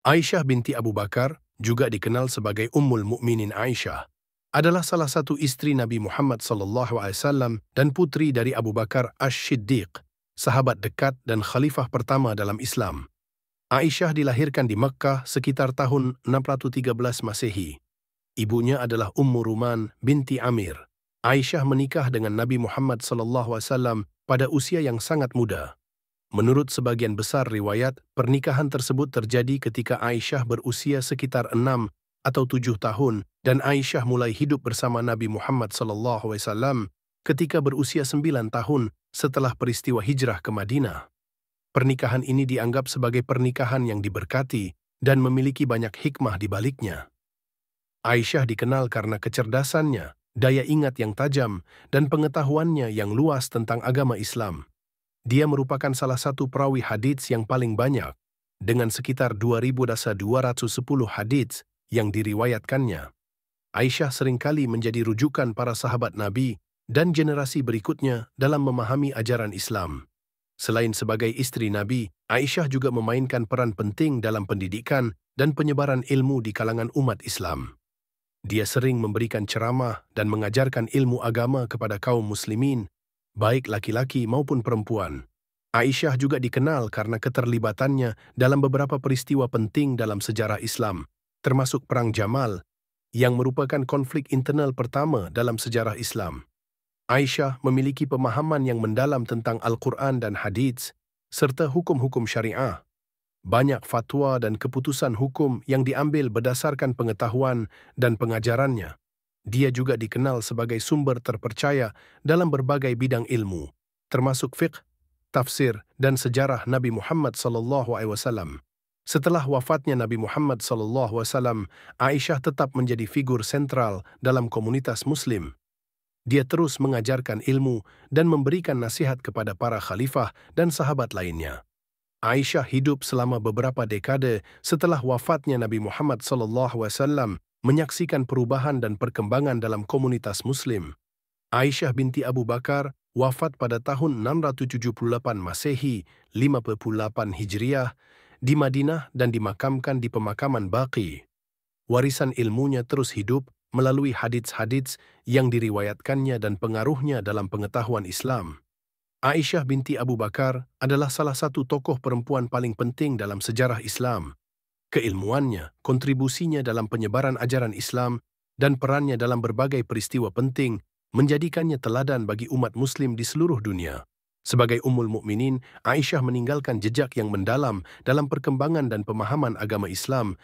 Aisyah binti Abu Bakar, juga dikenal sebagai Ummul Mukminin Aisyah, adalah salah satu istri Nabi Muhammad SAW dan putri dari Abu Bakar Ash-Shiddiq, sahabat dekat dan khalifah pertama dalam Islam. Aisyah dilahirkan di Mekkah sekitar tahun 613 Masehi. Ibunya adalah Ummu Ruman binti Amir. Aisyah menikah dengan Nabi Muhammad SAW pada usia yang sangat muda. Menurut sebagian besar riwayat, pernikahan tersebut terjadi ketika Aisyah berusia sekitar 6 atau 7 tahun dan Aisyah mulai hidup bersama Nabi Muhammad SAW ketika berusia 9 tahun setelah peristiwa hijrah ke Madinah. Pernikahan ini dianggap sebagai pernikahan yang diberkati dan memiliki banyak hikmah di baliknya. Aisyah dikenal karena kecerdasannya, daya ingat yang tajam, dan pengetahuannya yang luas tentang agama Islam. Dia merupakan salah satu perawi hadits yang paling banyak, dengan sekitar 2.210 hadits yang diriwayatkannya. Aisyah seringkali menjadi rujukan para sahabat Nabi dan generasi berikutnya dalam memahami ajaran Islam. Selain sebagai istri Nabi, Aisyah juga memainkan peran penting dalam pendidikan dan penyebaran ilmu di kalangan umat Islam. Dia sering memberikan ceramah dan mengajarkan ilmu agama kepada kaum muslimin, baik laki-laki maupun perempuan. Aisyah juga dikenal karena keterlibatannya dalam beberapa peristiwa penting dalam sejarah Islam, termasuk Perang Jamal, yang merupakan konflik internal pertama dalam sejarah Islam. Aisyah memiliki pemahaman yang mendalam tentang Al-Quran dan hadits, serta hukum-hukum syariah. Banyak fatwa dan keputusan hukum yang diambil berdasarkan pengetahuan dan pengajarannya. Dia juga dikenal sebagai sumber terpercaya dalam berbagai bidang ilmu, termasuk fiqh, tafsir, dan sejarah Nabi Muhammad SAW. Setelah wafatnya Nabi Muhammad SAW, Aisyah tetap menjadi figur sentral dalam komunitas Muslim. Dia terus mengajarkan ilmu dan memberikan nasihat kepada para khalifah dan sahabat lainnya. Aisyah hidup selama beberapa dekade setelah wafatnya Nabi Muhammad SAW, menyaksikan perubahan dan perkembangan dalam komunitas Muslim. Aisyah binti Abu Bakar wafat pada tahun 678 Masehi, 58 Hijriah, di Madinah dan dimakamkan di pemakaman Baqi. Warisan ilmunya terus hidup melalui hadits-hadits yang diriwayatkannya dan pengaruhnya dalam pengetahuan Islam. Aisyah binti Abu Bakar adalah salah satu tokoh perempuan paling penting dalam sejarah Islam. Keilmuannya, kontribusinya dalam penyebaran ajaran Islam, dan perannya dalam berbagai peristiwa penting menjadikannya teladan bagi umat Muslim di seluruh dunia. Sebagai Ummul Mukminin, Aisyah meninggalkan jejak yang mendalam dalam perkembangan dan pemahaman agama Islam,